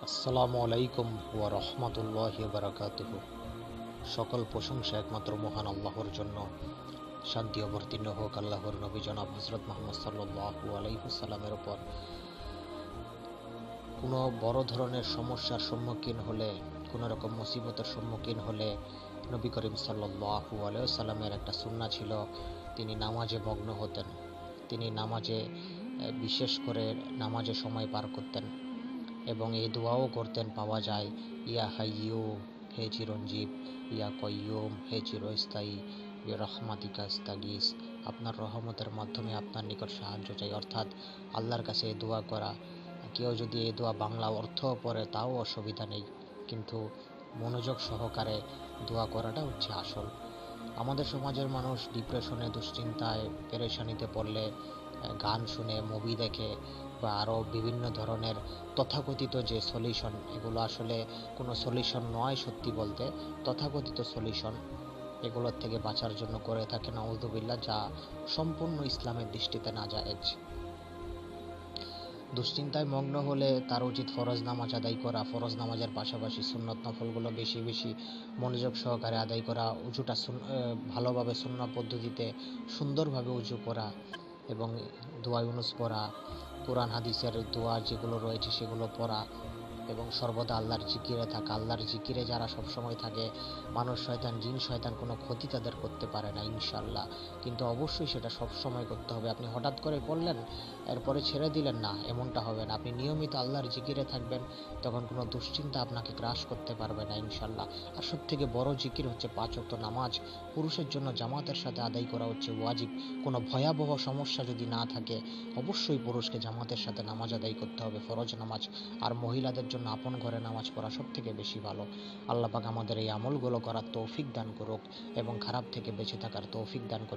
আসসালামু আলাইকুম ওয়া রাহমাতুল্লাহি ওয়া বারাকাতুহু। সকল প্রশংসা একমাত্র মহান আল্লাহর জন্য। শান্তি অবতীর্ণ হোক আল্লাহর নবী জনাব হযরত মুহাম্মদ সাল্লাল্লাহু আলাইহি ওয়াসাল্লামের উপর। কোনো বড় ধরনের সমস্যার সম্মুখীন হলে, কোনো রকম মুসিবতের সম্মুখীন হলে নবী করিম সাল্লাল্লাহু আলাইহি ওয়াসাল্লামের একটা সুন্নাহ ছিল, তিনি নামাজে মগ্ন হতেন। তিনি নামাজে বিশেষ করে নামাজে সময় পার করতেন এবং এই দোয়াও করতেন, পাওয়া যায়, ইয়া হাইয়্যু হে চিরঞ্জীব, ইয়া কয়্যুম হে চিরস্থায়ী, বিরহমাতিকা আস্তাগীস, আপনার রহমতের মাধ্যমে আপনার নিকট সাহায্য চাই। অর্থাৎ আল্লাহর কাছে এই দোয়া করা। কেউ যদি এই দোয়া বাংলা অর্থ পড়ে তাও অসুবিধা নেই, কিন্তু মনোযোগ সহকারে দোয়া করাটা হচ্ছে আসল। আমাদের সমাজের মানুষ ডিপ্রেশনে, দুশ্চিন্তায়, পেরেশানিতে পড়লে গান শুনে, মুভি দেখে বা আরও বিভিন্ন ধরনের তথাকথিত যে সলিউশন, এগুলো আসলে কোনো সলিউশন নয় সত্যি বলতে, তথাকথিত সলিউশন, এগুলোর থেকে বাঁচার জন্য করে থাকে নাউযুবিল্লাহ, যা সম্পূর্ণ ইসলামের দৃষ্টিতে নাজায়েজ। দুশ্চিন্তায় মগ্ন হলে তার উচিত ফরজ নামাজ আদায় করা, ফরজ নামাজের পাশাপাশি সুন্নত নফলগুলো বেশি বেশি মনোযোগ সহকারে আদায় করা, উজুটা ভালোভাবে সুন্নাহ পদ্ধতিতে সুন্দরভাবে উজু করা এবং দোয়া ইউনুস পড়া, কোরআন হাদিসের দোয়া যেগুলো রয়েছে সেগুলো পড়া এবং সর্বদা আল্লাহর জিকিরে থাকা। আল্লাহর জিকিরে যারা সবসময় থাকে, মানুষ শয়তান, জিন শয়তান কোনো ক্ষতি তাদের করতে পারে না ইনশাআল্লাহ। কিন্তু অবশ্যই সেটা সবসময় করতে হবে। আপনি হঠাৎ করে করলেন, এরপরে ছেড়ে দিলেন না, এমনটা হবে না। আপনি নিয়মিত আল্লাহর জিকিরে থাকবেন, তখন কোনো দুশ্চিন্তা আপনাকে গ্রাস করতে পারবে না ইনশাআল্লাহ। আর সবথেকে বড় জিকির হচ্ছে 5 ওয়াক্ত নামাজ। পুরুষের জন্য জামাতের সাথে আদায় করা হচ্ছে ওয়াজিব। কোনো ভয়াবহ সমস্যা যদি না থাকে, অবশ্যই পুরুষকে জামাতের সাথে নামাজ আদায় করতে হবে, ফরজ নামাজ। আর মহিলাদের জন্য আপন ঘরে নামাজ পড়া সবথেকে বেশি ভালো। আল্লাহ পাক আমাদের এই আমলগুলো করার তৌফিক দান করুক এবং খারাপ থেকে বেঁচে থাকার তৌফিক দান করুক।